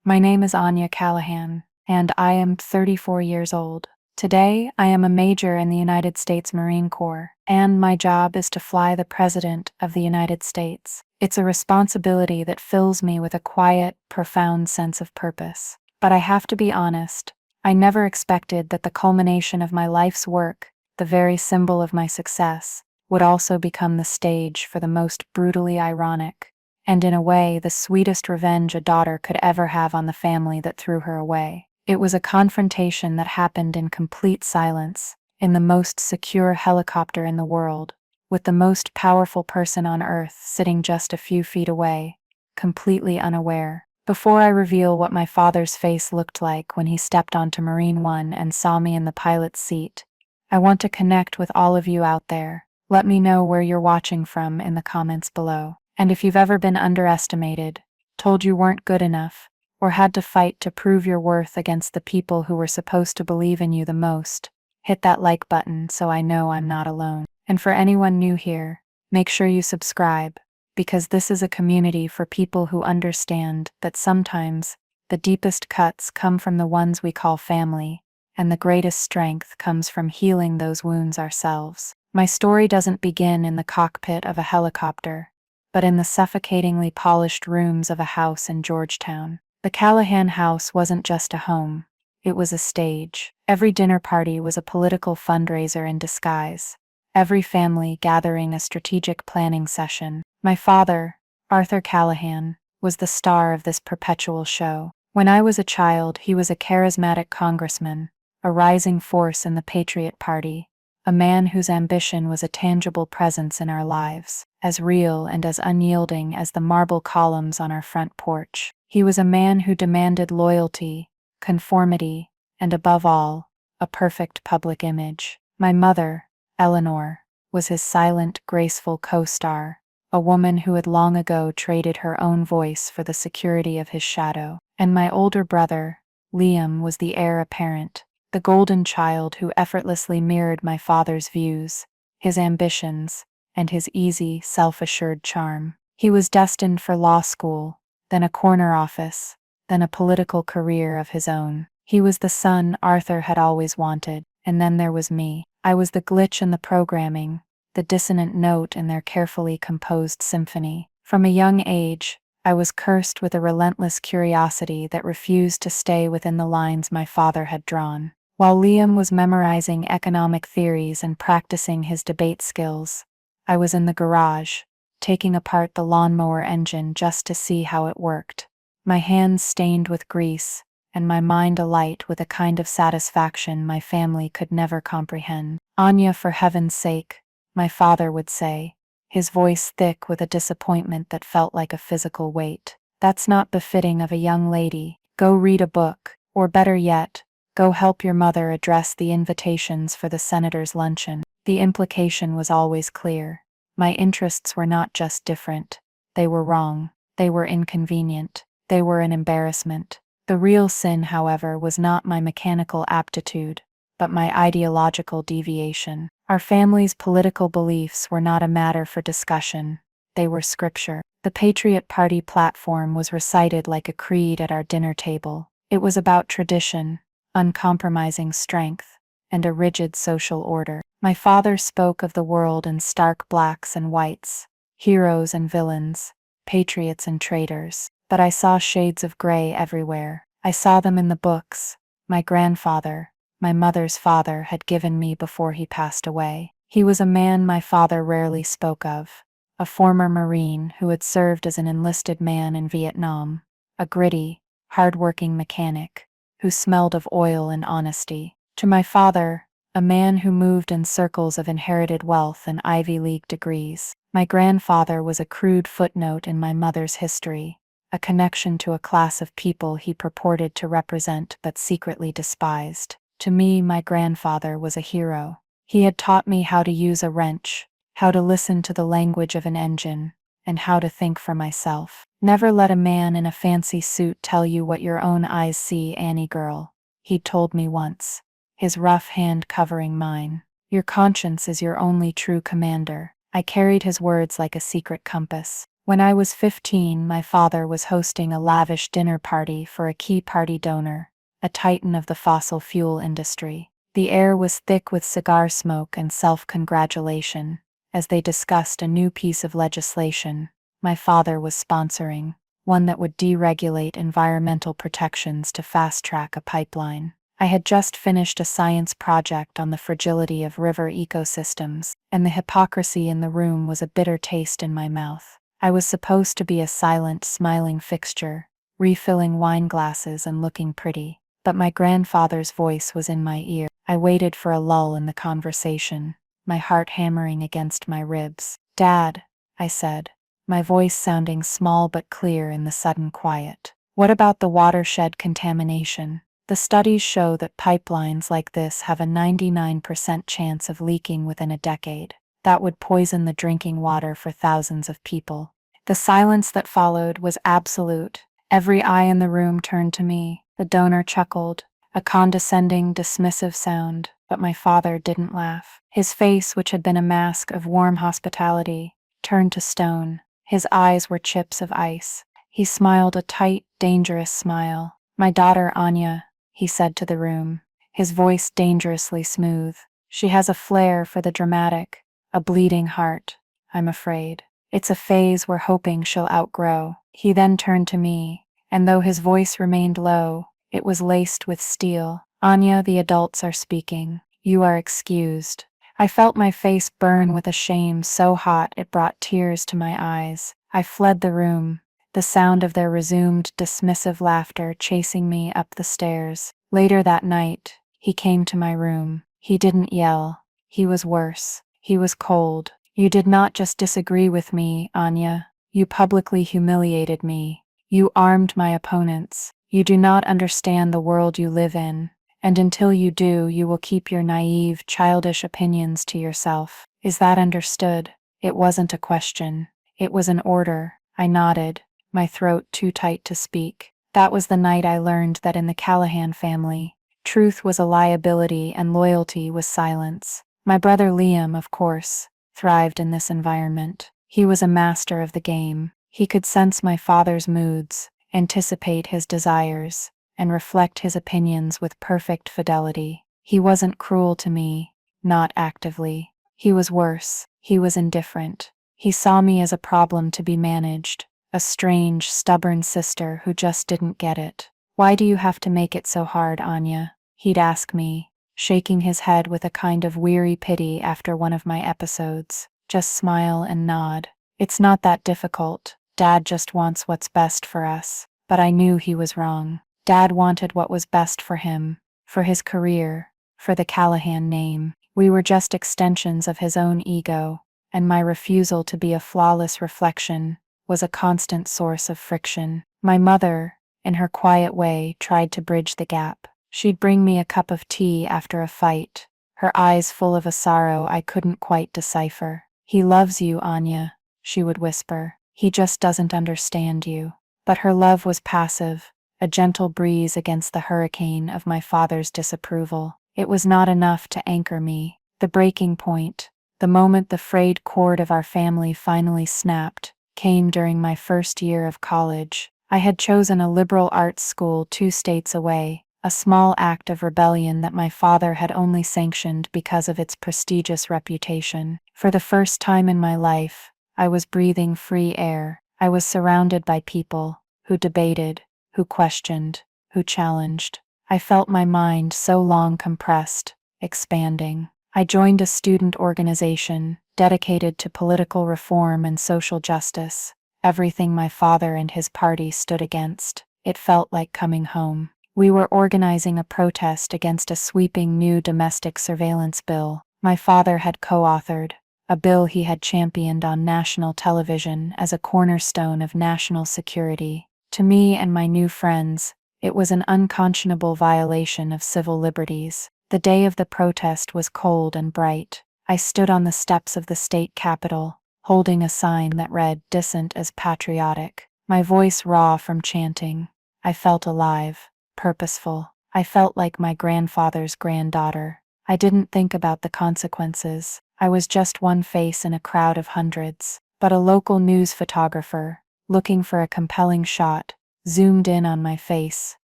My name is Anya Callahan, and I am 34 years old. Today, I am a major in the United States Marine Corps, and my job is to fly the President of the United States. It's a responsibility that fills me with a quiet, profound sense of purpose. But I have to be honest, I never expected that the culmination of my life's work, the very symbol of my success, would also become the stage for the most brutally ironic, and in a way the sweetest revenge a daughter could ever have on the family that threw her away. It was a confrontation that happened in complete silence, in the most secure helicopter in the world, with the most powerful person on Earth sitting just a few feet away, completely unaware. Before I reveal what my father's face looked like when he stepped onto Marine One and saw me in the pilot's seat, I want to connect with all of you out there. Let me know where you're watching from in the comments below. And if you've ever been underestimated, told you weren't good enough, or had to fight to prove your worth against the people who were supposed to believe in you the most, hit that like button so I know I'm not alone. And for anyone new here, make sure you subscribe, because this is a community for people who understand that sometimes the deepest cuts come from the ones we call family, and the greatest strength comes from healing those wounds ourselves. My story doesn't begin in the cockpit of a helicopter, but in the suffocatingly polished rooms of a house in Georgetown. The Callahan house wasn't just a home, it was a stage. Every dinner party was a political fundraiser in disguise, every family gathering a strategic planning session. My father, Arthur Callahan, was the star of this perpetual show. When I was a child, he was a charismatic congressman, a rising force in the Patriot Party, a man whose ambition was a tangible presence in our lives, as real and as unyielding as the marble columns on our front porch. He was a man who demanded loyalty, conformity, and above all, a perfect public image. My mother, Eleanor, was his silent, graceful co-star, a woman who had long ago traded her own voice for the security of his shadow. And my older brother, Liam, was the heir apparent, the golden child who effortlessly mirrored my father's views, his ambitions, and his easy, self-assured charm. He was destined for law school, then a corner office, then a political career of his own. He was the son Arthur had always wanted, and then there was me. I was the glitch in the programming, the dissonant note in their carefully composed symphony. From a young age, I was cursed with a relentless curiosity that refused to stay within the lines my father had drawn. While Liam was memorizing economic theories and practicing his debate skills, I was in the garage, taking apart the lawnmower engine just to see how it worked, my hands stained with grease, and my mind alight with a kind of satisfaction my family could never comprehend. "Anya, for heaven's sake," my father would say, his voice thick with a disappointment that felt like a physical weight. "That's not befitting of a young lady. Go read a book, or better yet, go help your mother address the invitations for the senator's luncheon." The implication was always clear. My interests were not just different, they were wrong, they were inconvenient, they were an embarrassment. The real sin, however, was not my mechanical aptitude, but my ideological deviation. Our family's political beliefs were not a matter for discussion, they were scripture. The Patriot Party platform was recited like a creed at our dinner table. It was about tradition, uncompromising strength, and a rigid social order. My father spoke of the world in stark blacks and whites, heroes and villains, patriots and traitors, but I saw shades of gray everywhere. I saw them in the books my grandfather, my mother's father, had given me before he passed away. He was a man my father rarely spoke of, a former Marine who had served as an enlisted man in Vietnam, a gritty, hard-working mechanic who smelled of oil and honesty. To my father, a man who moved in circles of inherited wealth and Ivy League degrees, my grandfather was a crude footnote in my mother's history, a connection to a class of people he purported to represent but secretly despised. To me, my grandfather was a hero. He had taught me how to use a wrench, how to listen to the language of an engine, and how to think for myself. "Never let a man in a fancy suit tell you what your own eyes see, Annie girl," he'd told me once, his rough hand covering mine. "Your conscience is your only true commander." I carried his words like a secret compass. When I was 15, my father was hosting a lavish dinner party for a key party donor, a titan of the fossil fuel industry. The air was thick with cigar smoke and self-congratulation as they discussed a new piece of legislation my father was sponsoring, one that would deregulate environmental protections to fast-track a pipeline. I had just finished a science project on the fragility of river ecosystems, and the hypocrisy in the room was a bitter taste in my mouth. I was supposed to be a silent, smiling fixture, refilling wine glasses and looking pretty, but my grandfather's voice was in my ear. I waited for a lull in the conversation, my heart hammering against my ribs. "Dad," I said, my voice sounding small but clear in the sudden quiet. "What about the watershed contamination? The studies show that pipelines like this have a 99% chance of leaking within a decade. That would poison the drinking water for thousands of people." The silence that followed was absolute. Every eye in the room turned to me. The donor chuckled, a condescending, dismissive sound, but my father didn't laugh. His face, which had been a mask of warm hospitality, turned to stone. His eyes were chips of ice. He smiled a tight, dangerous smile. "My daughter Anya," he said to the room, his voice dangerously smooth. "She has a flair for the dramatic, a bleeding heart, I'm afraid. It's a phase we're hoping she'll outgrow." He then turned to me, and though his voice remained low, it was laced with steel. "Anya, the adults are speaking. You are excused." I felt my face burn with a shame so hot it brought tears to my eyes. I fled the room, the sound of their resumed, dismissive laughter chasing me up the stairs. Later that night, he came to my room. He didn't yell. He was worse. He was cold. "You did not just disagree with me, Anya. You publicly humiliated me. You armed my opponents. You do not understand the world you live in. And until you do, you will keep your naive, childish opinions to yourself. Is that understood?" It wasn't a question. It was an order. I nodded, my throat too tight to speak. That was the night I learned that in the Callahan family, truth was a liability and loyalty was silence. My brother Liam, of course, thrived in this environment. He was a master of the game. He could sense my father's moods, anticipate his desires, and reflect his opinions with perfect fidelity. He wasn't cruel to me, not actively. He was worse. He was indifferent. He saw me as a problem to be managed, a strange, stubborn sister who just didn't get it. "Why do you have to make it so hard, Anya?" he'd ask me, shaking his head with a kind of weary pity after one of my episodes. "Just smile and nod. It's not that difficult. Dad just wants what's best for us." But I knew he was wrong. Dad wanted what was best for him, for his career, for the Callahan name. We were just extensions of his own ego, and my refusal to be a flawless reflection was a constant source of friction. My mother, in her quiet way, tried to bridge the gap. She'd bring me a cup of tea after a fight, her eyes full of a sorrow I couldn't quite decipher. "He loves you, Anya," she would whisper. "He just doesn't understand you." But her love was passive, a gentle breeze against the hurricane of my father's disapproval. It was not enough to anchor me. The breaking point, the moment the frayed cord of our family finally snapped, came during my first year of college. I had chosen a liberal arts school 2 states away, a small act of rebellion that my father had only sanctioned because of its prestigious reputation. For the first time in my life, I was breathing free air. I was surrounded by people who debated, who questioned, who challenged. I felt my mind so long compressed, expanding. I joined a student organization dedicated to political reform and social justice, everything my father and his party stood against. It felt like coming home. We were organizing a protest against a sweeping new domestic surveillance bill my father had co-authored, a bill he had championed on national television as a cornerstone of national security. To me and my new friends, it was an unconscionable violation of civil liberties. The day of the protest was cold and bright. I stood on the steps of the state capitol, holding a sign that read "Dissent as patriotic," my voice raw from chanting. I felt alive, purposeful. I felt like my grandfather's granddaughter. I didn't think about the consequences. I was just one face in a crowd of hundreds. but a local news photographer, looking for a compelling shot, zoomed in on my face,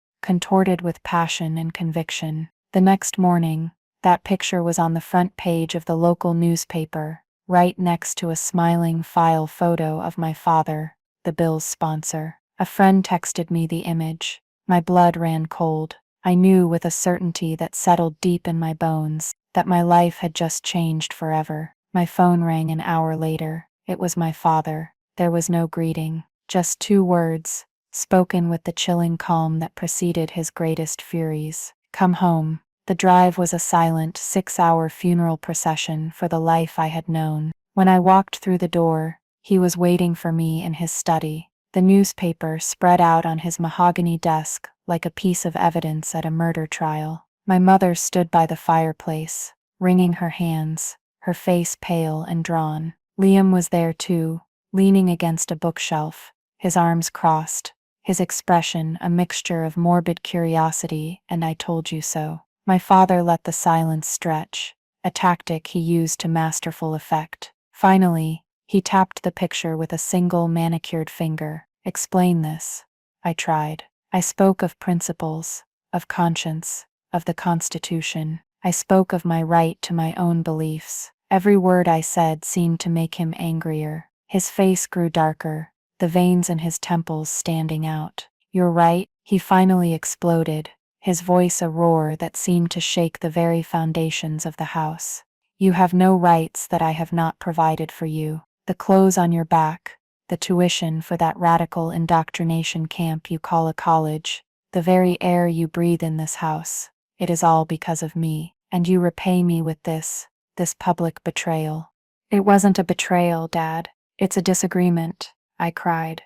contorted with passion and conviction. The next morning, that picture was on the front page of the local newspaper, right next to a smiling file photo of my father, the bill's sponsor. A friend texted me the image. My blood ran cold. I knew with a certainty that settled deep in my bones that my life had just changed forever. My phone rang an hour later. It was my father. There was no greeting, just 2 words, spoken with the chilling calm that preceded his greatest furies. Come home. The drive was a silent 6-hour funeral procession for the life I had known. When I walked through the door, he was waiting for me in his study, the newspaper spread out on his mahogany desk like a piece of evidence at a murder trial. My mother stood by the fireplace, wringing her hands, her face pale and drawn. Liam was there too, leaning against a bookshelf, his arms crossed, his expression a mixture of morbid curiosity and "I told you so." My father let the silence stretch, a tactic he used to masterful effect. Finally, he tapped the picture with a single manicured finger. "Explain this." I tried. I spoke of principles, of conscience, of the Constitution. I spoke of my right to my own beliefs. Every word I said seemed to make him angrier. His face grew darker, the veins in his temples standing out. "You're right," he finally exploded, his voice a roar that seemed to shake the very foundations of the house. "You have no rights that I have not provided for you. The clothes on your back, the tuition for that radical indoctrination camp you call a college, the very air you breathe in this house. It is all because of me, and you repay me with this public betrayal." "It wasn't a betrayal, Dad. It's a disagreement," I cried,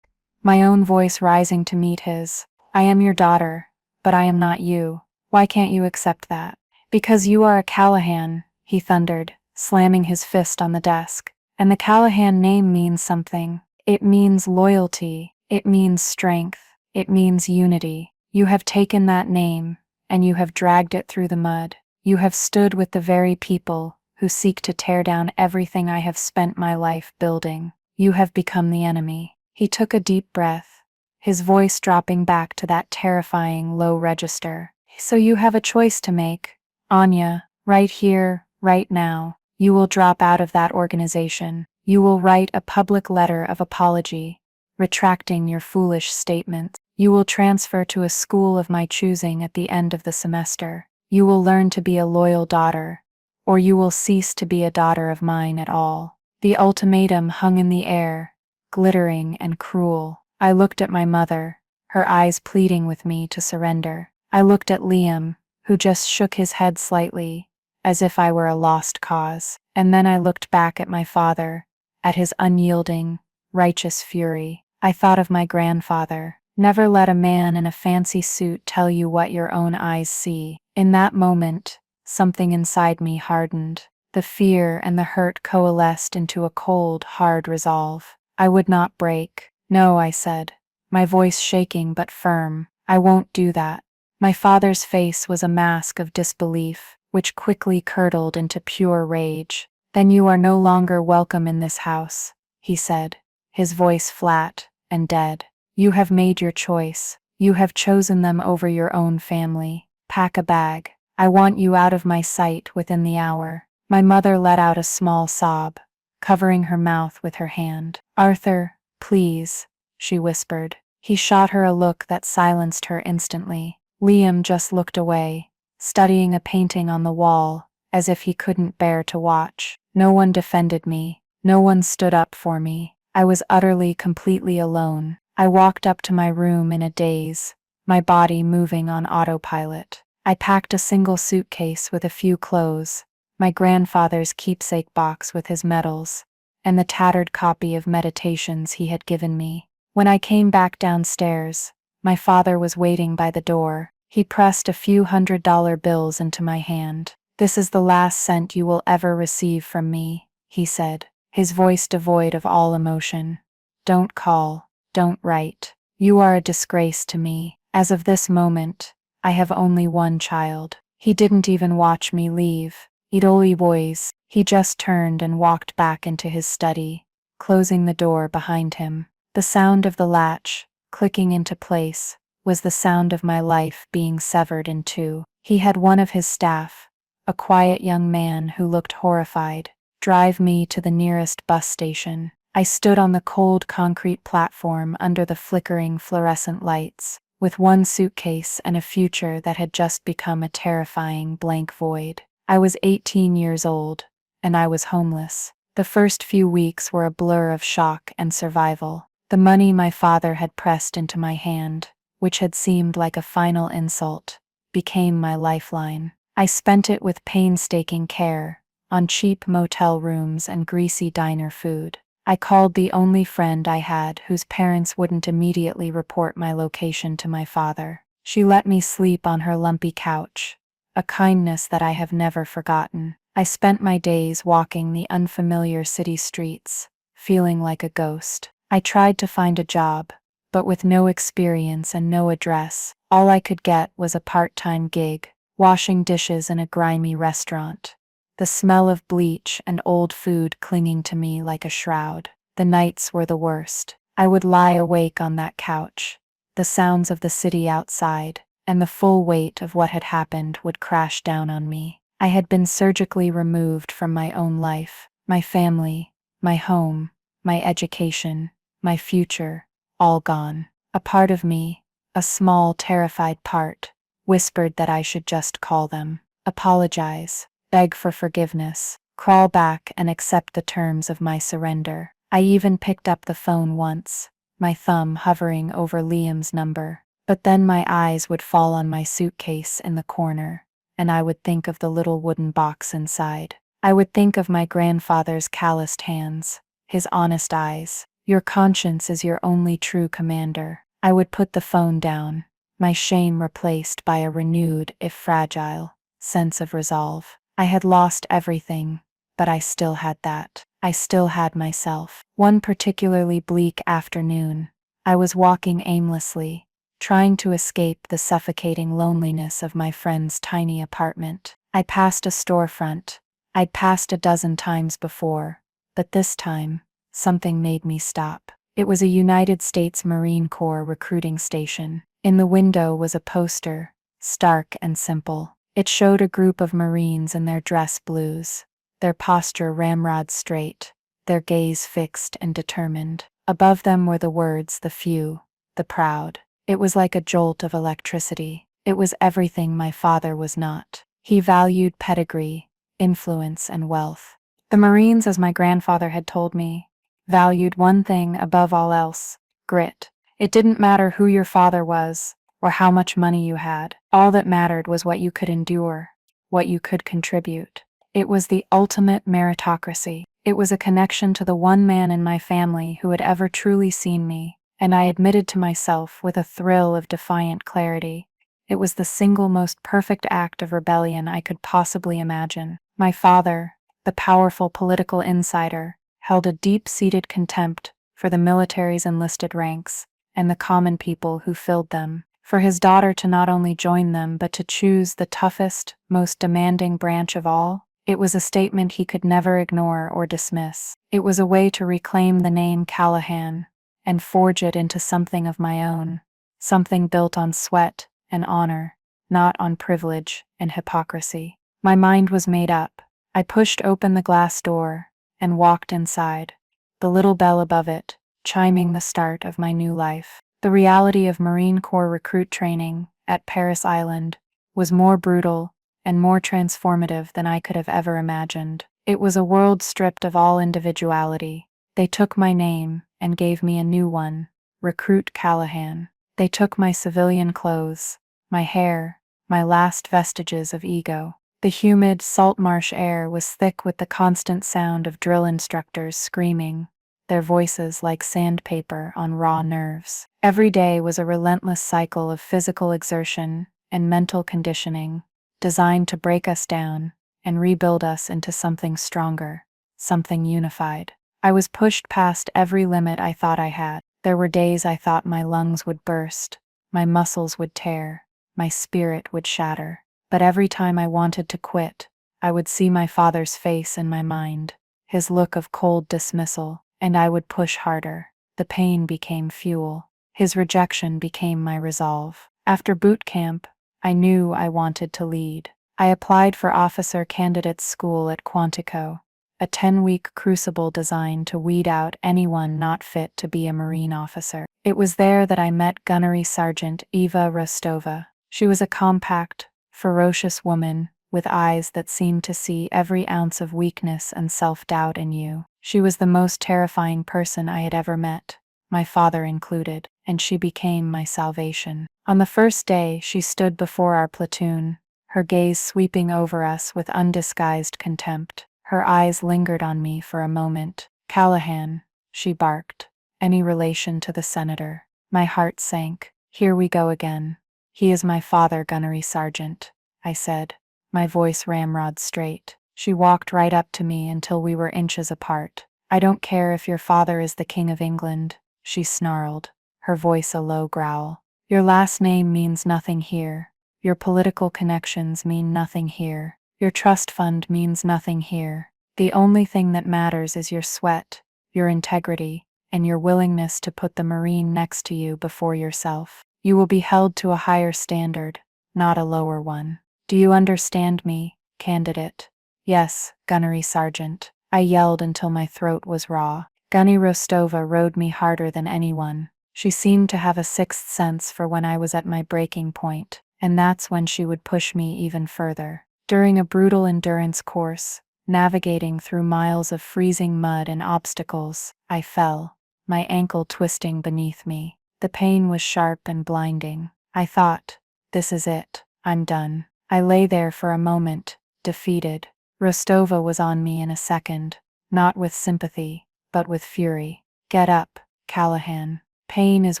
my own voice rising to meet his. "I am your daughter, but I am not you. Why can't you accept that?" "Because you are a Callahan," he thundered, slamming his fist on the desk. "And the Callahan name means something. It means loyalty. It means strength. It means unity. You have taken that name, and you have dragged it through the mud. You have stood with the very people who seek to tear down everything I have spent my life building. You have become the enemy." He took a deep breath, his voice dropping back to that terrifying low register. "So you have a choice to make, Anya, right here, right now. You will drop out of that organization. You will write a public letter of apology, retracting your foolish statements. You will transfer to a school of my choosing at the end of the semester. You will learn to be a loyal daughter, or you will cease to be a daughter of mine at all." The ultimatum hung in the air, glittering and cruel. I looked at my mother, her eyes pleading with me to surrender. I looked at Liam, who just shook his head slightly, as if I were a lost cause. And then I looked back at my father, at his unyielding, righteous fury. I thought of my grandfather. Never let a man in a fancy suit tell you what your own eyes see. In that moment, something inside me hardened. The fear and the hurt coalesced into a cold, hard resolve. I would not break. "No," I said, my voice shaking but firm. "I won't do that." My father's face was a mask of disbelief, which quickly curdled into pure rage. "Then you are no longer welcome in this house," he said, his voice flat and dead. "You have made your choice. You have chosen them over your own family. Pack a bag. I want you out of my sight within the hour." My mother let out a small sob, covering her mouth with her hand. "Arthur, please," she whispered. He shot her a look that silenced her instantly. Liam just looked away, studying a painting on the wall, as if he couldn't bear to watch. No one defended me. No one stood up for me. I was utterly, completely alone. I walked up to my room in a daze, my body moving on autopilot. I packed a single suitcase with a few clothes, my grandfather's keepsake box with his medals, and the tattered copy of Meditations he had given me. When I came back downstairs, my father was waiting by the door. He pressed a few $100 bills into my hand. "This is the last cent you will ever receive from me," he said, his voice devoid of all emotion. "Don't call, don't write. You are a disgrace to me. As of this moment, I have only one child." He didn't even watch me leave. "Idoli boys." He just turned and walked back into his study, closing the door behind him. The sound of the latch, clicking into place, was the sound of my life being severed in two. He had one of his staff, a quiet young man who looked horrified, drive me to the nearest bus station. I stood on the cold concrete platform under the flickering fluorescent lights, with one suitcase and a future that had just become a terrifying blank void. I was 18 years old, and I was homeless. The first few weeks were a blur of shock and survival. The money my father had pressed into my hand, which had seemed like a final insult, became my lifeline. I spent it with painstaking care, on cheap motel rooms and greasy diner food. I called the only friend I had whose parents wouldn't immediately report my location to my father. She let me sleep on her lumpy couch, a kindness that I have never forgotten. I spent my days walking the unfamiliar city streets, feeling like a ghost. I tried to find a job, but with no experience and no address, all I could get was a part-time gig, washing dishes in a grimy restaurant. The smell of bleach and old food clinging to me like a shroud. The nights were the worst. I would lie awake on that couch. The sounds of the city outside, and the full weight of what had happened would crash down on me. I had been surgically removed from my own life, my family, my home, my education, my future, all gone. A part of me, a small, terrified part, whispered that I should just call them, apologize, beg for forgiveness, crawl back and accept the terms of my surrender. I even picked up the phone once, my thumb hovering over Liam's number. But then my eyes would fall on my suitcase in the corner, and I would think of the little wooden box inside. I would think of my grandfather's calloused hands, his honest eyes. Your conscience is your only true commander. I would put the phone down, my shame replaced by a renewed, if fragile, sense of resolve. I had lost everything, but I still had that. I still had myself. One particularly bleak afternoon, I was walking aimlessly, trying to escape the suffocating loneliness of my friend's tiny apartment. I passed a storefront I'd passed a dozen times before, but this time, something made me stop. It was a United States Marine Corps recruiting station. In the window was a poster, stark and simple. It showed a group of Marines in their dress blues, their posture ramrod straight, their gaze fixed and determined. Above them were the words, the few, the proud. It was like a jolt of electricity. It was everything my father was not. He valued pedigree, influence, and wealth. The Marines, as my grandfather had told me, valued one thing above all else: grit. It didn't matter who your father was, or how much money you had. All that mattered was what you could endure, what you could contribute. It was the ultimate meritocracy. It was a connection to the one man in my family who had ever truly seen me, and I admitted to myself with a thrill of defiant clarity, it was the single most perfect act of rebellion I could possibly imagine. My father, the powerful political insider, held a deep-seated contempt for the military's enlisted ranks and the common people who filled them. For his daughter to not only join them but to choose the toughest, most demanding branch of all, it was a statement he could never ignore or dismiss. It was a way to reclaim the name Callahan and forge it into something of my own, something built on sweat and honor, not on privilege and hypocrisy. My mind was made up. I pushed open the glass door and walked inside, the little bell above it chiming the start of my new life. The reality of Marine Corps recruit training at Paris Island was more brutal and more transformative than I could have ever imagined. It was a world stripped of all individuality. They took my name and gave me a new one, Recruit Callahan. They took my civilian clothes, my hair, my last vestiges of ego. The humid, salt marsh air was thick with the constant sound of drill instructors screaming, their voices like sandpaper on raw nerves. Every day was a relentless cycle of physical exertion and mental conditioning, designed to break us down and rebuild us into something stronger, something unified. I was pushed past every limit I thought I had. There were days I thought my lungs would burst, my muscles would tear, my spirit would shatter. But every time I wanted to quit, I would see my father's face in my mind, his look of cold dismissal, and I would push harder. The pain became fuel. His rejection became my resolve. After boot camp, I knew I wanted to lead. I applied for officer candidate school at Quantico, a 10-week crucible designed to weed out anyone not fit to be a Marine officer. It was there that I met Gunnery Sergeant Eva Rostova. She was a compact, ferocious woman with eyes that seemed to see every ounce of weakness and self-doubt in you. She was the most terrifying person I had ever met, my father included, and she became my salvation. On the first day, she stood before our platoon, her gaze sweeping over us with undisguised contempt. Her eyes lingered on me for a moment. "Callahan," she barked. "Any relation to the senator?" My heart sank. "Here we go again. He is my father, Gunnery Sergeant," I said, my voice ramrod straight. She walked right up to me until we were inches apart. "I don't care if your father is the King of England," she snarled, her voice a low growl. "Your last name means nothing here. Your political connections mean nothing here. Your trust fund means nothing here. The only thing that matters is your sweat, your integrity, and your willingness to put the Marine next to you before yourself. You will be held to a higher standard, not a lower one. Do you understand me, candidate?" "Yes, Gunnery Sergeant," I yelled until my throat was raw. Gunny Rostova rode me harder than anyone. She seemed to have a sixth sense for when I was at my breaking point, and that's when she would push me even further. During a brutal endurance course, navigating through miles of freezing mud and obstacles, I fell, my ankle twisting beneath me. The pain was sharp and blinding. I thought, "This is it. I'm done." I lay there for a moment, defeated. Rostova was on me in a second, not with sympathy, but with fury. "Get up, Callahan. Pain is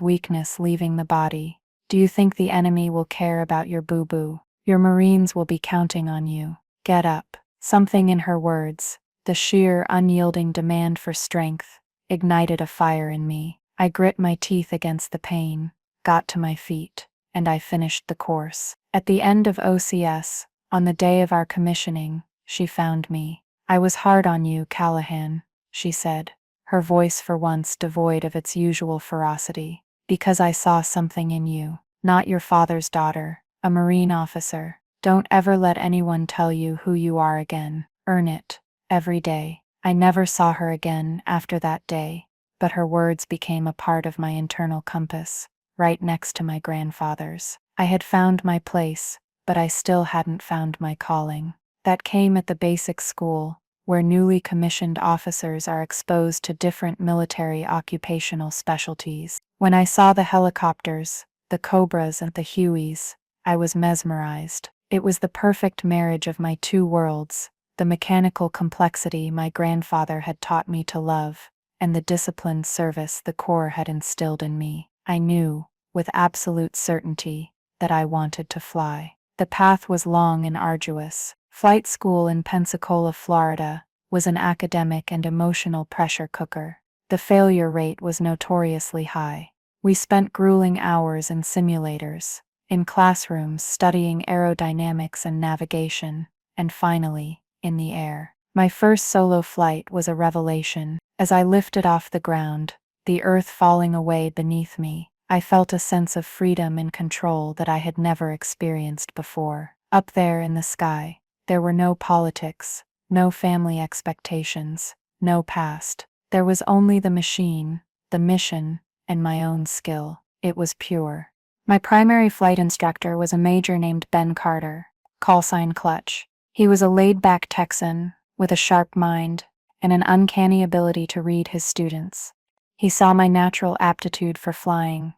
weakness leaving the body. Do you think the enemy will care about your boo-boo? Your Marines will be counting on you. Get up." Something in her words, the sheer, unyielding demand for strength, ignited a fire in me. I grit my teeth against the pain, got to my feet, and I finished the course. At the end of OCS, on the day of our commissioning, she found me. "I was hard on you, Callahan," she said, her voice for once devoid of its usual ferocity, "because I saw something in you. Not your father's daughter, a Marine officer. Don't ever let anyone tell you who you are again. Earn it, every day." I never saw her again after that day, but her words became a part of my internal compass, right next to my grandfather's. I had found my place, but I still hadn't found my calling. That came at the basic school, where newly commissioned officers are exposed to different military occupational specialties. When I saw the helicopters, the Cobras and the Hueys, I was mesmerized. It was the perfect marriage of my two worlds, the mechanical complexity my grandfather had taught me to love, and the disciplined service the Corps had instilled in me. I knew, with absolute certainty, that I wanted to fly. The path was long and arduous. Flight school in Pensacola, Florida, was an academic and emotional pressure cooker. The failure rate was notoriously high. We spent grueling hours in simulators, in classrooms studying aerodynamics and navigation, and finally, in the air. My first solo flight was a revelation. As I lifted off the ground, the earth falling away beneath me, I felt a sense of freedom and control that I had never experienced before. Up there in the sky, there were no politics, no family expectations, no past. There was only the machine, the mission, and my own skill. It was pure. My primary flight instructor was a major named Ben Carter, callsign Clutch. He was a laid-back Texan with a sharp mind and an uncanny ability to read his students. He saw my natural aptitude for flying,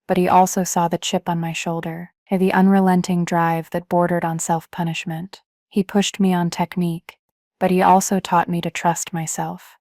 but he also saw the chip on my shoulder, the unrelenting drive that bordered on self-punishment. He pushed me on technique, but he also taught me to trust myself,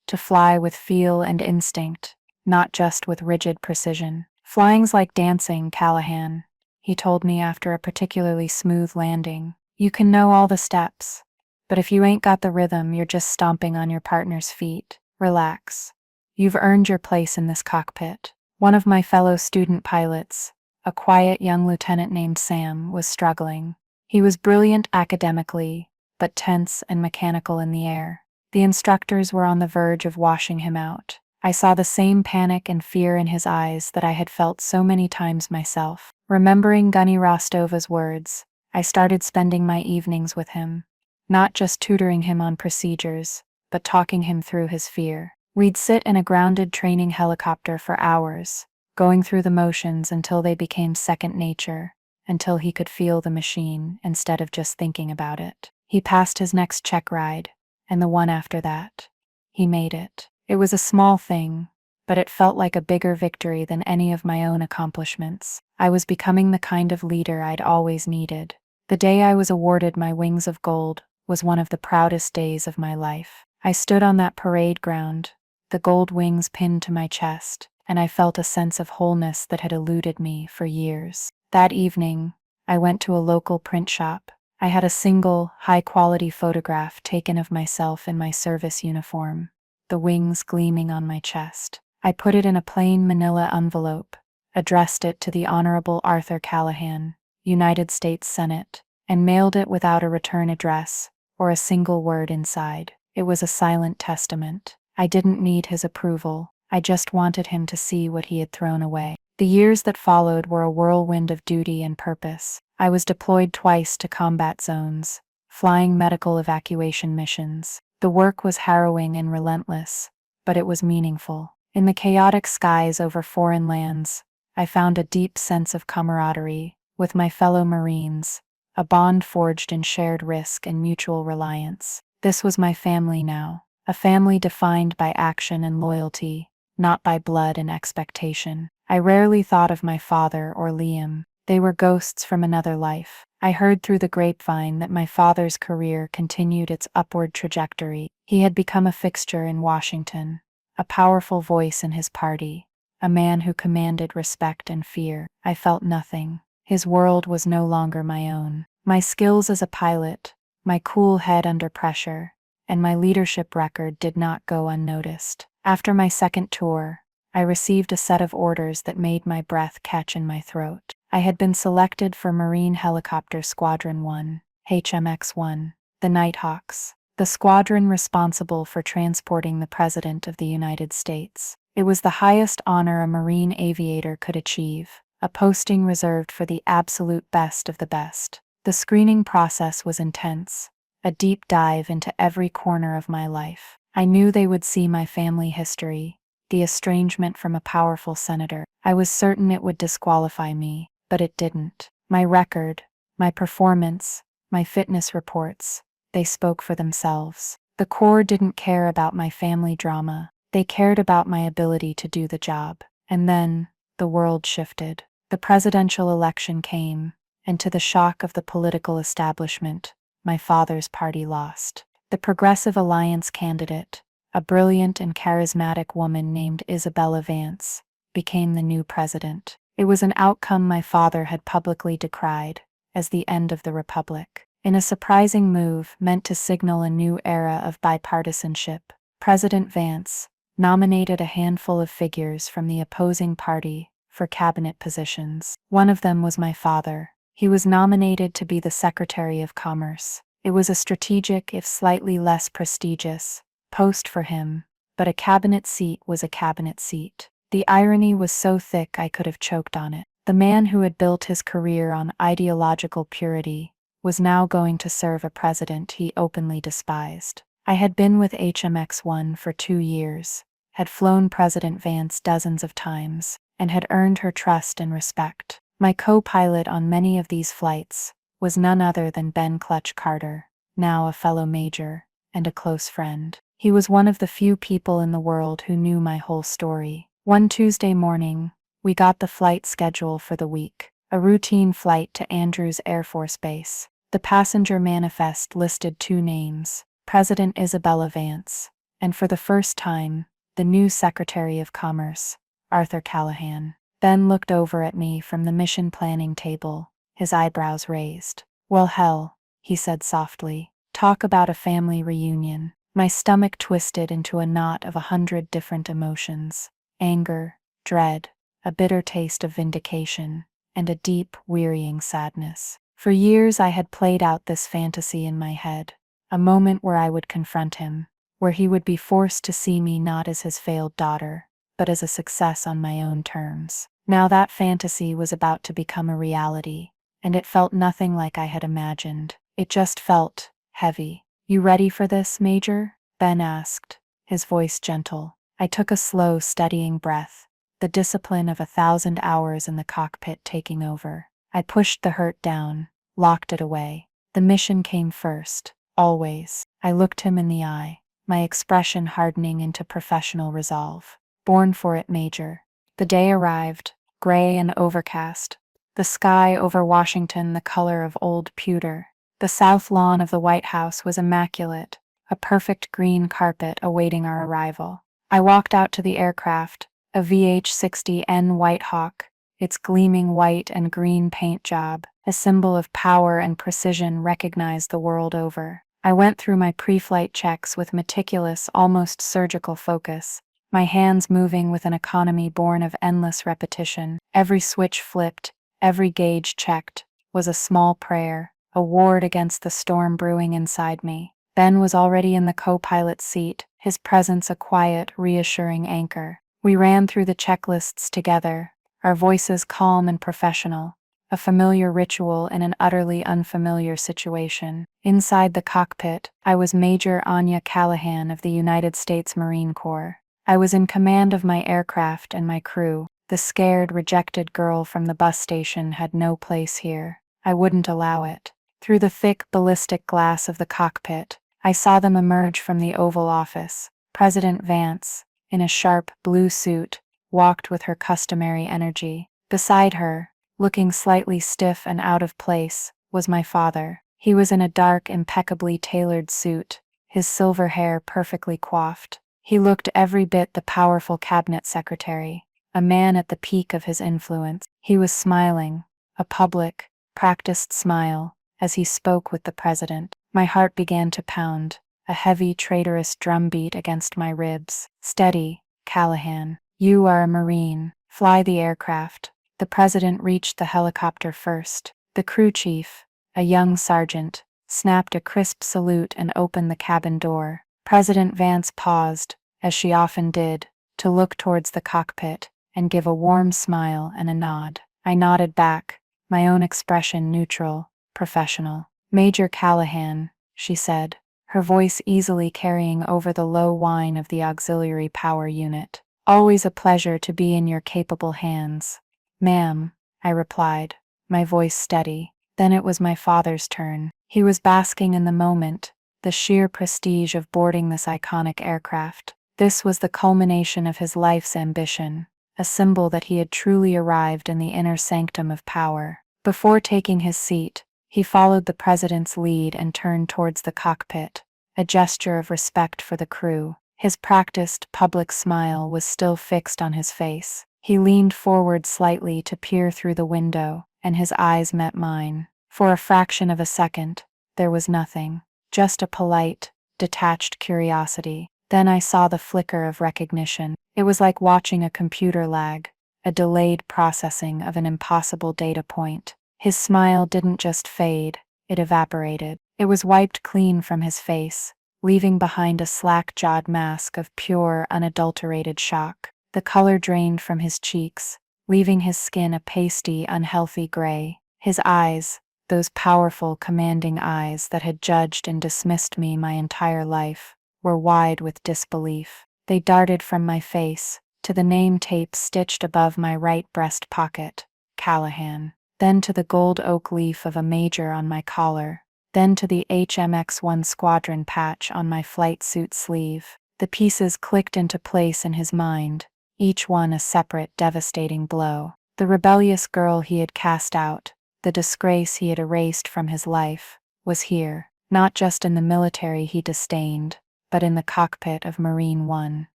to fly with feel and instinct, not just with rigid precision. "Flying's like dancing, Callahan," he told me after a particularly smooth landing. "You can know all the steps, but if you ain't got the rhythm, you're just stomping on your partner's feet. Relax. You've earned your place in this cockpit." One of my fellow student pilots, a quiet young lieutenant named Sam, was struggling. He was brilliant academically, but tense and mechanical in the air. The instructors were on the verge of washing him out. I saw the same panic and fear in his eyes that I had felt so many times myself. Remembering Gunny Rostova's words, I started spending my evenings with him, not just tutoring him on procedures, but talking him through his fear. We'd sit in a grounded training helicopter for hours, going through the motions until they became second nature, until he could feel the machine instead of just thinking about it. He passed his next check ride, and the one after that. He made it. It was a small thing, but it felt like a bigger victory than any of my own accomplishments. I was becoming the kind of leader I'd always needed. The day I was awarded my wings of gold was one of the proudest days of my life. I stood on that parade ground, the gold wings pinned to my chest, and I felt a sense of wholeness that had eluded me for years. That evening, I went to a local print shop. I had a single, high-quality photograph taken of myself in my service uniform, the wings gleaming on my chest. I put it in a plain manila envelope, addressed it to the Honorable Arthur Callahan, United States Senate, and mailed it without a return address or a single word inside. It was a silent testament. I didn't need his approval. I just wanted him to see what he had thrown away. The years that followed were a whirlwind of duty and purpose. I was deployed twice to combat zones, flying medical evacuation missions. The work was harrowing and relentless, but it was meaningful. In the chaotic skies over foreign lands, I found a deep sense of camaraderie with my fellow Marines, a bond forged in shared risk and mutual reliance. This was my family now, a family defined by action and loyalty, not by blood and expectation. I rarely thought of my father or Liam. They were ghosts from another life. I heard through the grapevine that my father's career continued its upward trajectory. He had become a fixture in Washington, a powerful voice in his party, a man who commanded respect and fear. I felt nothing. His world was no longer my own. My skills as a pilot, my cool head under pressure, and my leadership record did not go unnoticed. After my second tour, I received a set of orders that made my breath catch in my throat. I had been selected for Marine Helicopter Squadron 1, HMX-1, the Nighthawks, the squadron responsible for transporting the President of the United States. It was the highest honor a Marine aviator could achieve, a posting reserved for the absolute best of the best. The screening process was intense, a deep dive into every corner of my life. I knew they would see my family history, the estrangement from a powerful senator. I was certain it would disqualify me, but it didn't. My record, my performance, my fitness reports, they spoke for themselves. The Corps didn't care about my family drama. They cared about my ability to do the job. And then, the world shifted. The presidential election came, and to the shock of the political establishment, my father's party lost. The Progressive Alliance candidate, a brilliant and charismatic woman named Isabella Vance, became the new president. It was an outcome my father had publicly decried as the end of the republic. In a surprising move meant to signal a new era of bipartisanship, President Vance nominated a handful of figures from the opposing party for cabinet positions. One of them was my father. He was nominated to be the Secretary of Commerce. It was a strategic, if slightly less prestigious, post for him, but a cabinet seat was a cabinet seat. The irony was so thick I could have choked on it. The man who had built his career on ideological purity was now going to serve a president he openly despised. I had been with HMX-1 for 2 years, had flown President Vance dozens of times, and had earned her trust and respect. My co-pilot on many of these flights was none other than Ben Clutch Carter, now a fellow major and a close friend. He was one of the few people in the world who knew my whole story. One Tuesday morning, we got the flight schedule for the week, a routine flight to Andrews Air Force Base. The passenger manifest listed 2 names, President Isabella Vance, and for the first time, the new Secretary of Commerce, Arthur Callahan. Ben looked over at me from the mission planning table, his eyebrows raised. "Well, hell," he said softly. "Talk about a family reunion." My stomach twisted into a knot of 100 different emotions. Anger, dread, a bitter taste of vindication, and a deep, wearying sadness. For years I had played out this fantasy in my head, a moment where I would confront him, where he would be forced to see me not as his failed daughter, but as a success on my own terms. Now that fantasy was about to become a reality, and it felt nothing like I had imagined. It just felt heavy. "You ready for this, Major?" Ben asked, his voice gentle. I took a slow, steadying breath, the discipline of 1,000 hours in the cockpit taking over. I pushed the hurt down, locked it away. The mission came first, always. I looked him in the eye, my expression hardening into professional resolve. "Born for it, Major." The day arrived, gray and overcast. The sky over Washington the color of old pewter. The south lawn of the White House was immaculate, a perfect green carpet awaiting our arrival. I walked out to the aircraft, a VH-60N White Hawk, its gleaming white and green paint job, a symbol of power and precision recognized the world over. I went through my pre-flight checks with meticulous, almost surgical focus, my hands moving with an economy born of endless repetition. Every switch flipped, every gauge checked, was a small prayer, a ward against the storm brewing inside me. Ben was already in the co-pilot's seat, his presence a quiet, reassuring anchor. We ran through the checklists together, our voices calm and professional, a familiar ritual in an utterly unfamiliar situation. Inside the cockpit, I was Major Anya Callahan of the United States Marine Corps. I was in command of my aircraft and my crew. The scared, rejected girl from the bus station had no place here. I wouldn't allow it. Through the thick, ballistic glass of the cockpit, I saw them emerge from the Oval Office. President Vance, in a sharp blue suit, walked with her customary energy. Beside her, looking slightly stiff and out of place, was my father. He was in a dark, impeccably tailored suit, his silver hair perfectly coiffed. He looked every bit the powerful cabinet secretary, a man at the peak of his influence. He was smiling, a public, practiced smile, as he spoke with the president. My heart began to pound, a heavy, traitorous drumbeat against my ribs. "Steady, Callahan. You are a Marine. Fly the aircraft." The president reached the helicopter first. The crew chief, a young sergeant, snapped a crisp salute and opened the cabin door. President Vance paused, as she often did, to look towards the cockpit and give a warm smile and a nod. I nodded back, my own expression neutral, professional. "Major Callahan," she said, her voice easily carrying over the low whine of the auxiliary power unit. "Always a pleasure to be in your capable hands." "Ma'am," I replied, my voice steady. Then it was my father's turn. He was basking in the moment, the sheer prestige of boarding this iconic aircraft. This was the culmination of his life's ambition, a symbol that he had truly arrived in the inner sanctum of power. Before taking his seat, he followed the president's lead and turned towards the cockpit, a gesture of respect for the crew. His practiced, public smile was still fixed on his face. He leaned forward slightly to peer through the window, and his eyes met mine. For a fraction of a second, there was nothing, just a polite, detached curiosity. Then I saw the flicker of recognition. It was like watching a computer lag, a delayed processing of an impossible data point. His smile didn't just fade, it evaporated. It was wiped clean from his face, leaving behind a slack-jawed mask of pure, unadulterated shock. The color drained from his cheeks, leaving his skin a pasty, unhealthy gray. His eyes, those powerful, commanding eyes that had judged and dismissed me my entire life, were wide with disbelief. They darted from my face to the name tape stitched above my right breast pocket, Callahan, then to the gold oak leaf of a major on my collar, then to the HMX-1 squadron patch on my flight suit sleeve. The pieces clicked into place in his mind, each one a separate, devastating blow. The rebellious girl he had cast out, the disgrace he had erased from his life, was here, not just in the military he disdained, but in the cockpit of Marine One.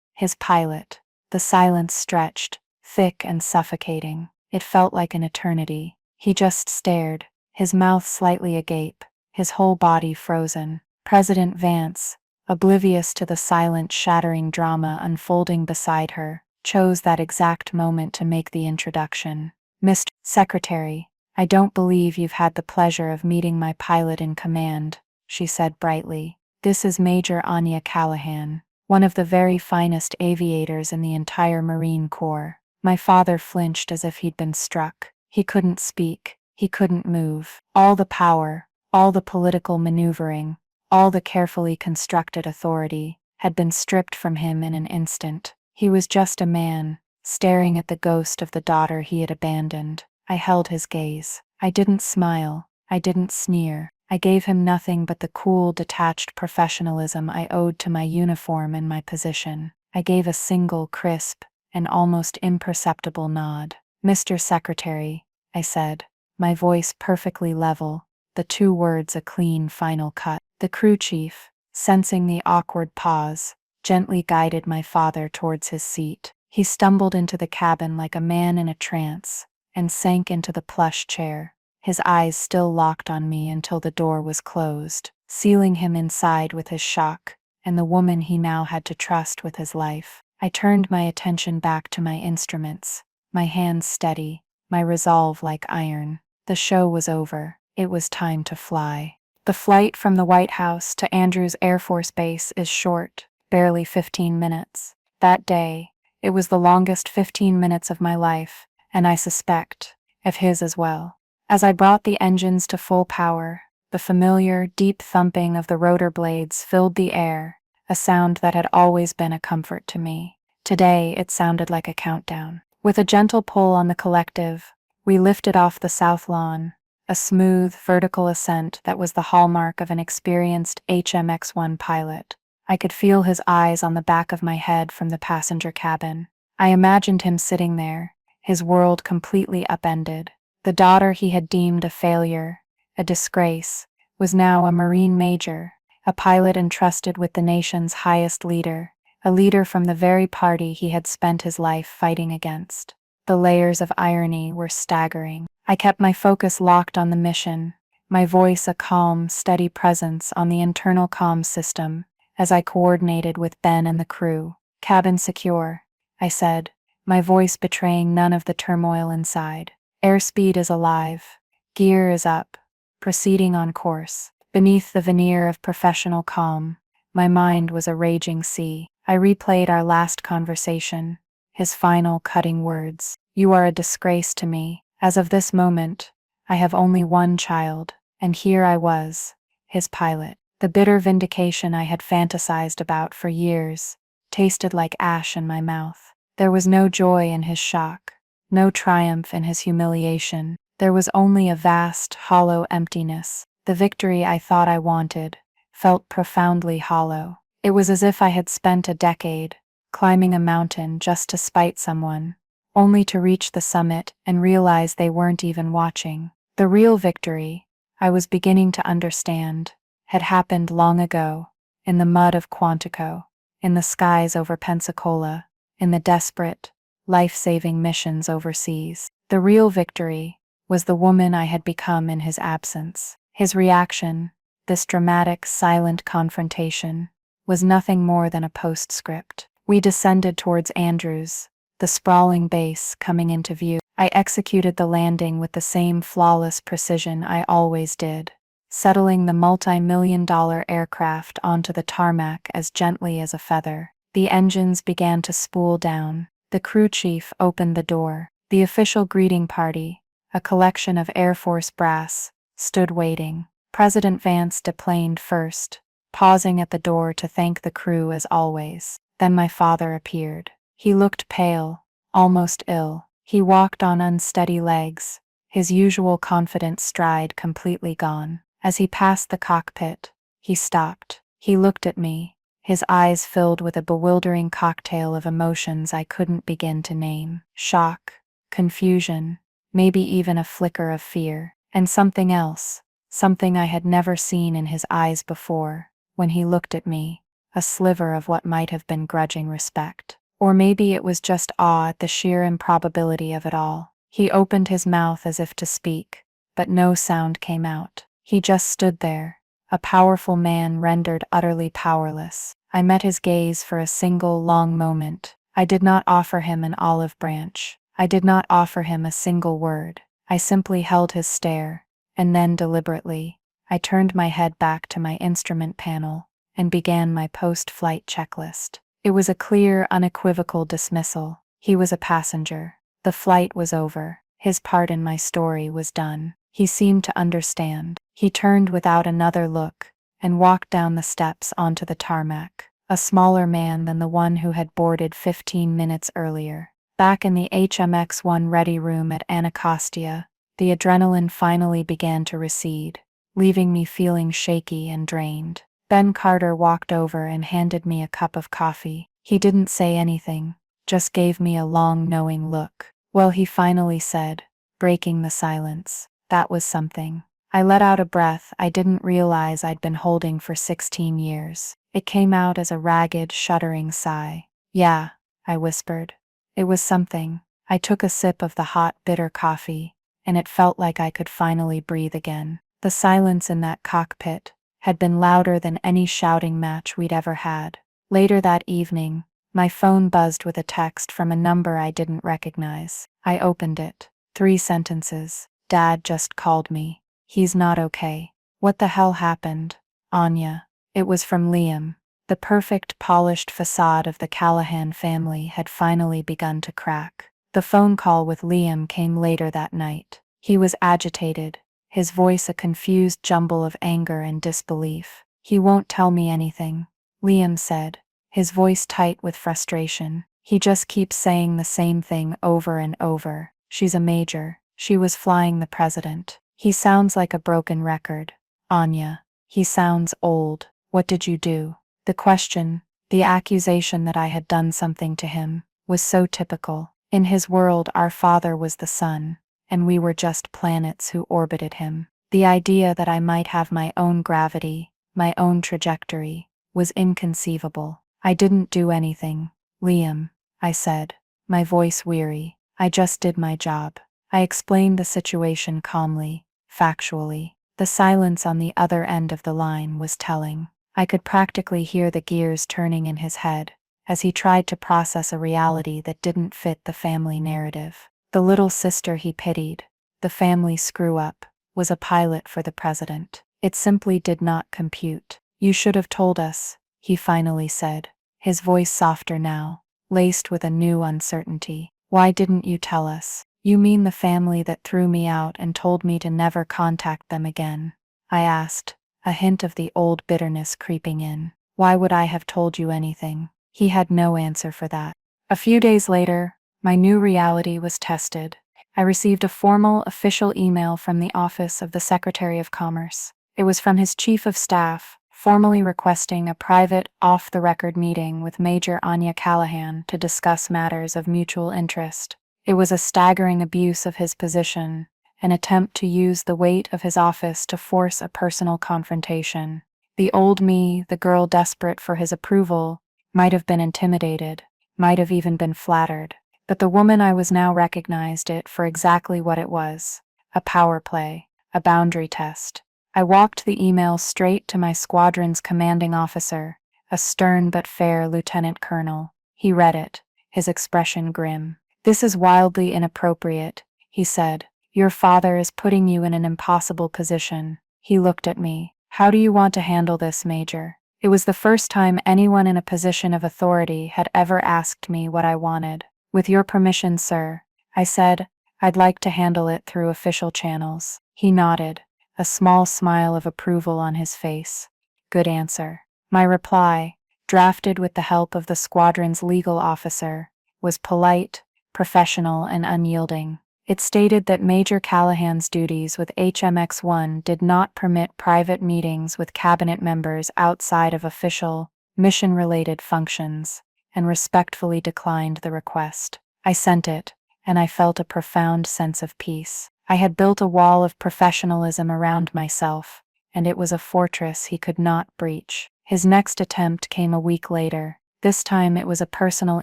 His pilot. The silence stretched, thick and suffocating. It felt like an eternity. He just stared, his mouth slightly agape, his whole body frozen. President Vance, oblivious to the silent, shattering drama unfolding beside her, chose that exact moment to make the introduction. "Mr. Secretary, I don't believe you've had the pleasure of meeting my pilot in command," she said brightly. "This is Major Anya Callahan, one of the very finest aviators in the entire Marine Corps." My father flinched as if he'd been struck. He couldn't speak. He couldn't move. All the power, all the political maneuvering, all the carefully constructed authority had been stripped from him in an instant. He was just a man, staring at the ghost of the daughter he had abandoned. I held his gaze. I didn't smile. I didn't sneer. I gave him nothing but the cool, detached professionalism I owed to my uniform and my position. I gave a single, crisp, and almost imperceptible nod. "Mr. Secretary," I said, my voice perfectly level, the two words a clean final cut. The crew chief, sensing the awkward pause, gently guided my father towards his seat. He stumbled into the cabin like a man in a trance and sank into the plush chair, his eyes still locked on me until the door was closed, sealing him inside with his shock and the woman he now had to trust with his life. I turned my attention back to my instruments, my hands steady, my resolve like iron. The show was over. It was time to fly. The flight from the White House to Andrews Air Force Base is short, barely 15 minutes. That day, it was the longest 15 minutes of my life, and I suspect, of his as well. As I brought the engines to full power, the familiar, deep thumping of the rotor blades filled the air, a sound that had always been a comfort to me. Today, it sounded like a countdown. With a gentle pull on the collective, we lifted off the south lawn, a smooth, vertical ascent that was the hallmark of an experienced HMX-1 pilot. I could feel his eyes on the back of my head from the passenger cabin. I imagined him sitting there, his world completely upended. The daughter he had deemed a failure, a disgrace, was now a Marine major, a pilot entrusted with the nation's highest leader, a leader from the very party he had spent his life fighting against. The layers of irony were staggering. I kept my focus locked on the mission, my voice a calm, steady presence on the internal comms system as I coordinated with Ben and the crew. "Cabin secure," I said, my voice betraying none of the turmoil inside. "Airspeed is alive. Gear is up. Proceeding on course." Beneath the veneer of professional calm, my mind was a raging sea. I replayed our last conversation, his final cutting words. "You are a disgrace to me. As of this moment, I have only one child, and here I was, his pilot." The bitter vindication I had fantasized about for years tasted like ash in my mouth. There was no joy in his shock, no triumph in his humiliation. There was only a vast, hollow emptiness. The victory I thought I wanted felt profoundly hollow. It was as if I had spent a decade climbing a mountain just to spite someone, only to reach the summit and realize they weren't even watching. The real victory, I was beginning to understand, had happened long ago, in the mud of Quantico, in the skies over Pensacola, in the desperate, life-saving missions overseas. The real victory was the woman I had become in his absence. His reaction, this dramatic, silent confrontation, was nothing more than a postscript. We descended towards Andrews, the sprawling base coming into view. I executed the landing with the same flawless precision I always did, settling the multi-million-dollar aircraft onto the tarmac as gently as a feather. The engines began to spool down. The crew chief opened the door. The official greeting party, a collection of Air Force brass, stood waiting. President Vance deplaned first, pausing at the door to thank the crew as always. Then my father appeared. He looked pale, almost ill. He walked on unsteady legs, his usual confident stride completely gone. As he passed the cockpit, he stopped. He looked at me, his eyes filled with a bewildering cocktail of emotions I couldn't begin to name. Shock, confusion, maybe even a flicker of fear, and something else, something I had never seen in his eyes before. When he looked at me, a sliver of what might have been grudging respect. Or maybe it was just awe at the sheer improbability of it all. He opened his mouth as if to speak, but no sound came out. He just stood there, a powerful man rendered utterly powerless. I met his gaze for a single long moment. I did not offer him an olive branch. I did not offer him a single word. I simply held his stare, and then deliberately, I turned my head back to my instrument panel and began my post-flight checklist. It was a clear, unequivocal dismissal. He was a passenger. The flight was over. His part in my story was done. He seemed to understand. He turned without another look and walked down the steps onto the tarmac, a smaller man than the one who had boarded 15 minutes earlier. Back in the HMX-1 ready room at Anacostia, the adrenaline finally began to recede, leaving me feeling shaky and drained. Ben Carter walked over and handed me a cup of coffee. He didn't say anything, just gave me a long, knowing look. Well, he finally said, breaking the silence, that was something. I let out a breath I didn't realize I'd been holding for 16 years. It came out as a ragged, shuddering sigh. Yeah, I whispered. It was something. I took a sip of the hot, bitter coffee, and it felt like I could finally breathe again. The silence in that cockpit had been louder than any shouting match we'd ever had. Later that evening, my phone buzzed with a text from a number I didn't recognize. I opened it. 3 sentences. Dad just called me. He's not okay. What the hell happened? Anya. It was from Liam. The perfect, polished facade of the Callahan family had finally begun to crack. The phone call with Liam came later that night. He was agitated, his voice a confused jumble of anger and disbelief. He won't tell me anything, Liam said, his voice tight with frustration. He just keeps saying the same thing over and over. She's a major. She was flying the president. He sounds like a broken record. Anya. He sounds old. What did you do? The question, the accusation that I had done something to him, was so typical. In his world, our father was the sun, and we were just planets who orbited him. The idea that I might have my own gravity, my own trajectory, was inconceivable. I didn't do anything, Liam, I said, my voice weary. I just did my job. I explained the situation calmly, factually. The silence on the other end of the line was telling. I could practically hear the gears turning in his head as he tried to process a reality that didn't fit the family narrative. The little sister he pitied, the family screw-up, was a pilot for the president. It simply did not compute. You should have told us, he finally said, his voice softer now, laced with a new uncertainty. Why didn't you tell us? You mean the family that threw me out and told me to never contact them again? I asked, a hint of the old bitterness creeping in. Why would I have told you anything? He had no answer for that. A few days later, my new reality was tested. I received a formal, official email from the Office of the Secretary of Commerce. It was from his Chief of Staff, formally requesting a private, off-the-record meeting with Major Anya Callahan to discuss matters of mutual interest. It was a staggering abuse of his position, an attempt to use the weight of his office to force a personal confrontation. The old me, the girl desperate for his approval, might have been intimidated, might have even been flattered, but the woman I was now recognized it for exactly what it was, a power play, a boundary test. I walked the email straight to my squadron's commanding officer, a stern but fair lieutenant colonel. He read it, his expression grim. This is wildly inappropriate, he said. Your father is putting you in an impossible position. He looked at me. How do you want to handle this, Major? It was the first time anyone in a position of authority had ever asked me what I wanted. With your permission, sir, I said, I'd like to handle it through official channels. He nodded, a small smile of approval on his face. Good answer. My reply, drafted with the help of the squadron's legal officer, was polite, professional, and unyielding. It stated that Major Callahan's duties with HMX-1 did not permit private meetings with cabinet members outside of official, mission-related functions, and respectfully declined the request. I sent it, and I felt a profound sense of peace. I had built a wall of professionalism around myself, and it was a fortress he could not breach. His next attempt came a week later. This time it was a personal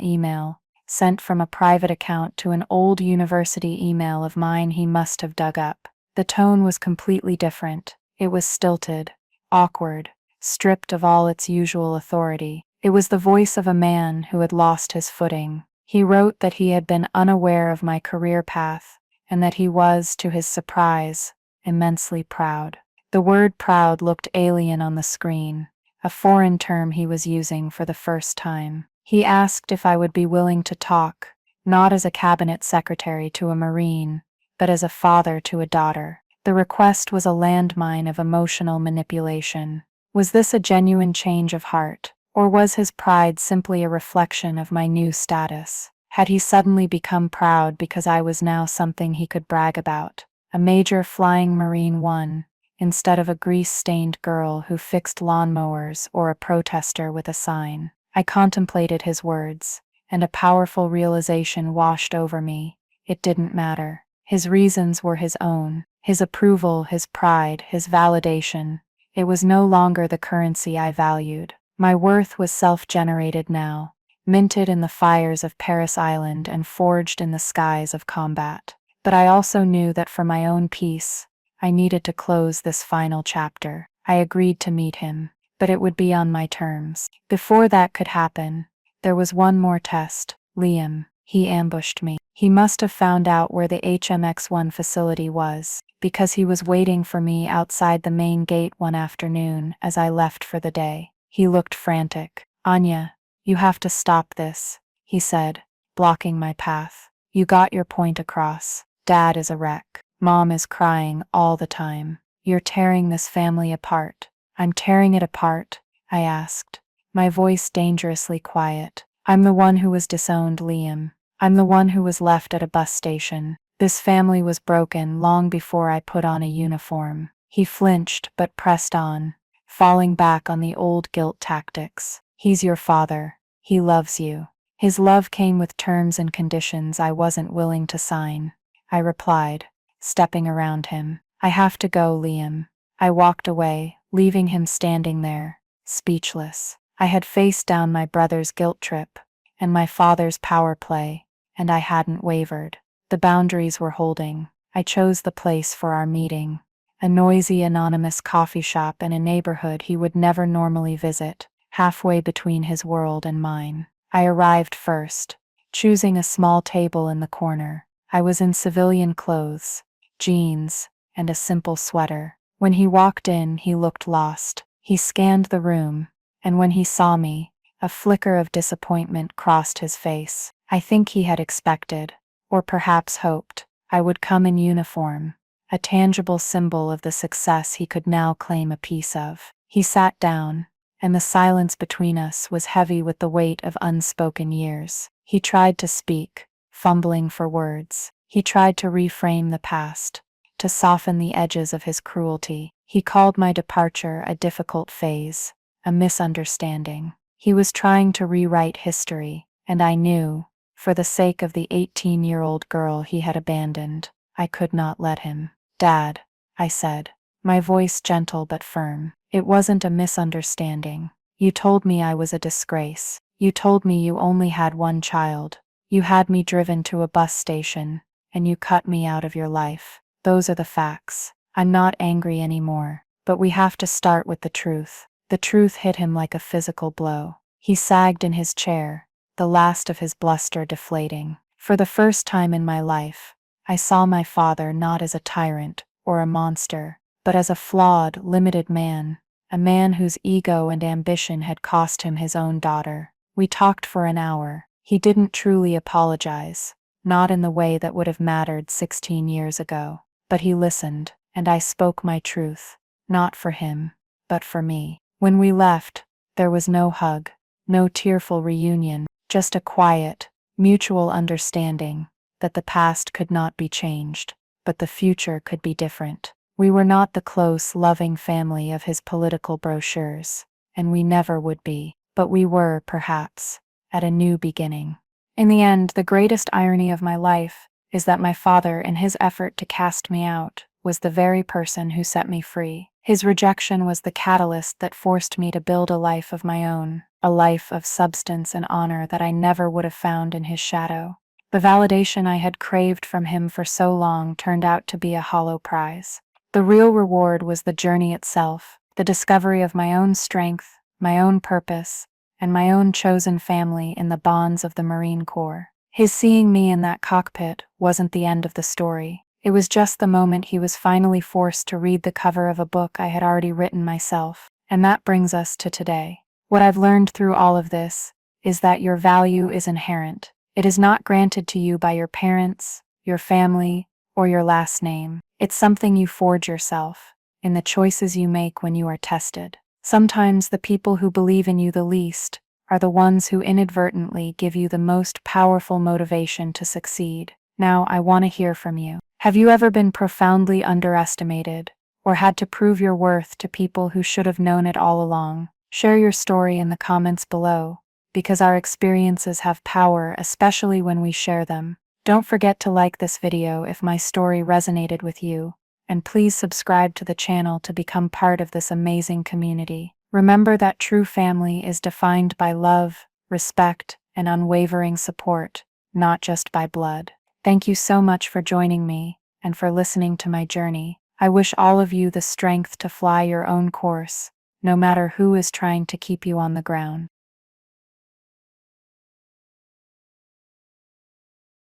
email, sent from a private account to an old university email of mine he must have dug up. The tone was completely different. It was stilted, awkward, stripped of all its usual authority. It was the voice of a man who had lost his footing. He wrote that he had been unaware of my career path, and that he was, to his surprise, immensely proud. The word proud looked alien on the screen, a foreign term he was using for the first time. He asked if I would be willing to talk, not as a cabinet secretary to a Marine, but as a father to a daughter. The request was a landmine of emotional manipulation. Was this a genuine change of heart, or was his pride simply a reflection of my new status? Had he suddenly become proud because I was now something he could brag about, a Major Flying Marine One, instead of a grease-stained girl who fixed lawnmowers or a protester with a sign? I contemplated his words, and a powerful realization washed over me. It didn't matter. His reasons were his own, his approval, his pride, his validation. It was no longer the currency I valued. My worth was self-generated now, minted in the fires of Paris Island and forged in the skies of combat. But I also knew that for my own peace, I needed to close this final chapter. I agreed to meet him, but it would be on my terms. Before that could happen, there was one more test. Liam. He ambushed me. He must have found out where the HMX-1 facility was, because he was waiting for me outside the main gate one afternoon as I left for the day. He looked frantic. "Anya, you have to stop this," he said, blocking my path. "You got your point across. Dad is a wreck. Mom is crying all the time. You're tearing this family apart." "I'm tearing it apart?" I asked, my voice dangerously quiet. "I'm the one who was disowned, Liam. I'm the one who was left at a bus station. This family was broken long before I put on a uniform." He flinched but pressed on, falling back on the old guilt tactics. "He's your father. He loves you." His love came with terms and conditions I wasn't willing to sign. I replied, stepping around him. "I have to go, Liam." I walked away, leaving him standing there, speechless. I had faced down my brother's guilt trip and my father's power play, and I hadn't wavered. The boundaries were holding. I chose the place for our meeting, a noisy anonymous coffee shop in a neighborhood he would never normally visit, halfway between his world and mine. I arrived first, choosing a small table in the corner. I was in civilian clothes, jeans, and a simple sweater. When he walked in, he looked lost. He scanned the room, and when he saw me, a flicker of disappointment crossed his face. I think he had expected, or perhaps hoped, I would come in uniform, a tangible symbol of the success he could now claim a piece of. He sat down, and the silence between us was heavy with the weight of unspoken years. He tried to speak, fumbling for words. He tried to reframe the past, to soften the edges of his cruelty. He called my departure a difficult phase, a misunderstanding. He was trying to rewrite history, and I knew, for the sake of the 18-year-old girl he had abandoned, I could not let him. "Dad," I said, my voice gentle but firm. "It wasn't a misunderstanding. You told me I was a disgrace. You told me you only had one child. You had me driven to a bus station, and you cut me out of your life. Those are the facts. I'm not angry anymore, but we have to start with the truth." The truth hit him like a physical blow. He sagged in his chair, the last of his bluster deflating. For the first time in my life, I saw my father not as a tyrant or a monster, but as a flawed, limited man, a man whose ego and ambition had cost him his own daughter. We talked for an hour. He didn't truly apologize, not in the way that would have mattered 16 years ago, but he listened, and I spoke my truth, not for him, but for me. When we left, there was no hug, no tearful reunion, just a quiet, mutual understanding that the past could not be changed, but the future could be different. We were not the close, loving family of his political brochures, and we never would be, but we were, perhaps, at a new beginning. In the end, the greatest irony of my life is that my father, in his effort to cast me out, was the very person who set me free. His rejection was the catalyst that forced me to build a life of my own, a life of substance and honor that I never would have found in his shadow. The validation I had craved from him for so long turned out to be a hollow prize. The real reward was the journey itself, the discovery of my own strength, my own purpose, and my own chosen family in the bonds of the Marine Corps. His seeing me in that cockpit wasn't the end of the story. It was just the moment he was finally forced to read the cover of a book I had already written myself, And that brings us to today. What I've learned through all of this is that your value is inherent. It is not granted to you by your parents, your family, or your last name. It's something you forge yourself in the choices you make when you are tested. Sometimes the people who believe in you the least are the ones who inadvertently give you the most powerful motivation to succeed. Now, I want to hear from you. Have you ever been profoundly underestimated or had to prove your worth to people who should have known it all along? Share your story in the comments below, because our experiences have power, especially when we share them. Don't forget to like this video if my story resonated with you, and please subscribe to the channel to become part of this amazing community. Remember that true family is defined by love, respect, and unwavering support, not just by blood. Thank you so much for joining me and for listening to my journey. I wish all of you the strength to fly your own course, no matter who is trying to keep you on the ground.